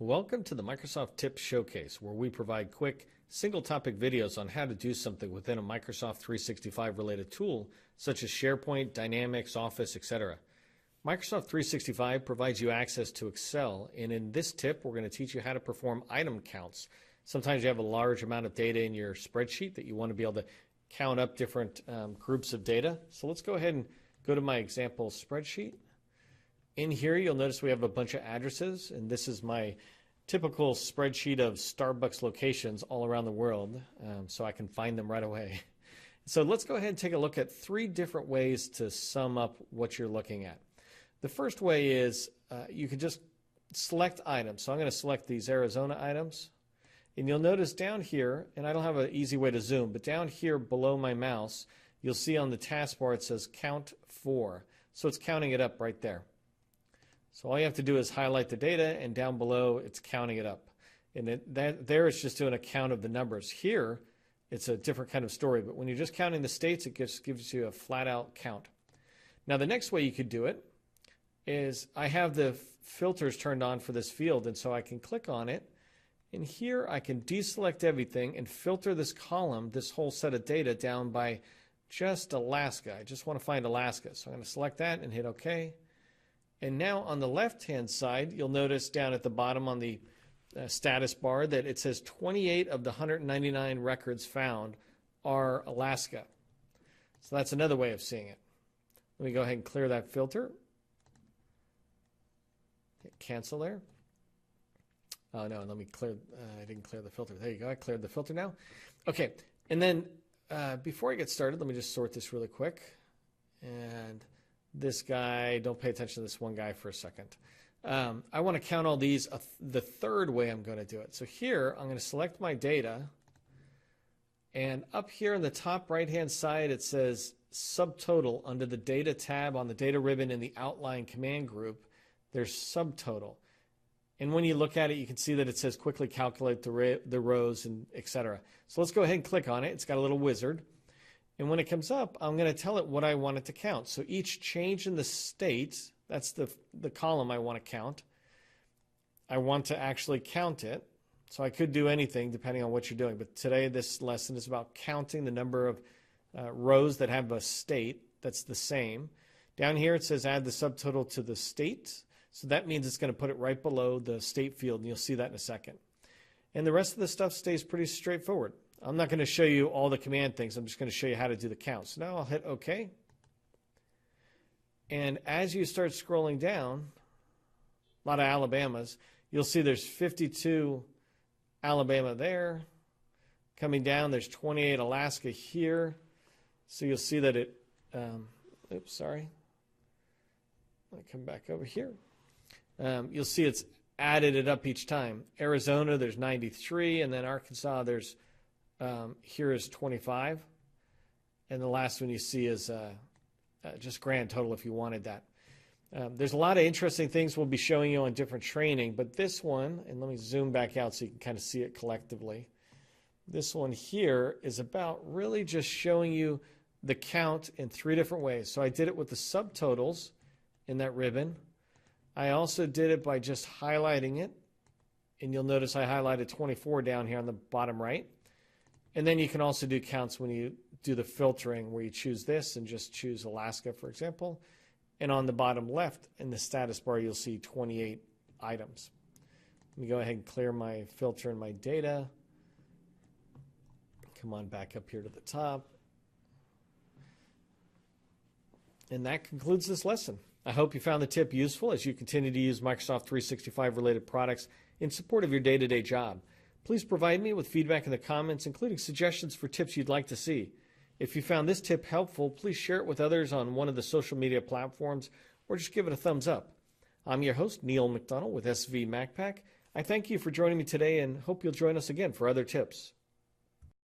Welcome to the Microsoft Tips Showcase, where we provide quick, single-topic videos on how to do something within a Microsoft 365 related tool, such as SharePoint, Dynamics, Office, etc. Microsoft 365 provides you access to Excel, and in this tip, we're going to teach you how to perform item counts. Sometimes you have a large amount of data in your spreadsheet that you want to be able to count up different groups of data. So let's go ahead and go to my example spreadsheet. In here, you'll notice we have a bunch of addresses, and this is my typical spreadsheet of Starbucks locations all around the world, so I can find them right away. So let's go ahead and take a look at three different ways to sum up what you're looking at. The first way is you can just select items. So I'm going to select these Arizona items, and you'll notice down here, and I don't have an easy way to zoom, but down here below my mouse, you'll see on the taskbar it says count 4. So it's counting it up right there. So all you have to do is highlight the data, and down below it's counting it up. And there it's just doing a count of the numbers. Here it's a different kind of story, but when you're just counting the states, it just gives you a flat out count. Now the next way you could do it is I have the filters turned on for this field, and so I can click on it, and here I can deselect everything and filter this column, this whole set of data, down by just Alaska. I just want to find Alaska. So I'm going to select that and hit OK. And now on the left-hand side, you'll notice down at the bottom on the status bar that it says 28 of the 199 records found are Alaska. So that's another way of seeing it. Let me go ahead and clear that filter. Hit cancel there. Oh no, let me clear, I didn't clear the filter. There you go, I cleared the filter now. Okay, and then before I get started, let me just sort this really quick. And this guy, don't pay attention to this one guy for a second. I want to count all these the third way I'm going to do it. So here, I'm going to select my data. And up here in the top right-hand side, it says subtotal under the data tab on the data ribbon in the outline command group. There's subtotal. And when you look at it, you can see that it says quickly calculate the rows and etc. So let's go ahead and click on it. It's got a little wizard. And when it comes up, I'm going to tell it what I want it to count. So each change in the state, that's the column I want to count. I want to actually count it. So I could do anything depending on what you're doing. But today this lesson is about counting the number of rows that have a state that's the same. Down here it says add the subtotal to the state. So that means it's going to put it right below the state field, and you'll see that in a second. And the rest of the stuff stays pretty straightforward. I'm not going to show you all the command things. I'm just going to show you how to do the count. So now I'll hit OK. And as you start scrolling down, a lot of Alabamas, you'll see there's 52 Alabama there. Coming down, there's 28 Alaska here. So you'll see that it, oops, sorry. Let me come back over here. You'll see it's added it up each time. Arizona, there's 93, and then Arkansas, there's here is 25, and the last one you see is just grand total if you wanted that. There's a lot of interesting things we'll be showing you on different training, but this one, and let me zoom back out so you can kind of see it collectively. This one here is about really just showing you the count in three different ways. So I did it with the subtotals in that ribbon. I also did it by just highlighting it, and you'll notice I highlighted 24 down here on the bottom right. And then you can also do counts when you do the filtering, where you choose this and just choose Alaska, for example. And on the bottom left in the status bar, you'll see 28 items. Let me go ahead and clear my filter and my data. Come on back up here to the top. And that concludes this lesson. I hope you found the tip useful as you continue to use Microsoft 365 related products in support of your day-to-day job. Please provide me with feedback in the comments, including suggestions for tips you'd like to see. If you found this tip helpful, please share it with others on one of the social media platforms, or just give it a thumbs up. I'm your host, Neil McDonald with SV MacPack. I thank you for joining me today and hope you'll join us again for other tips.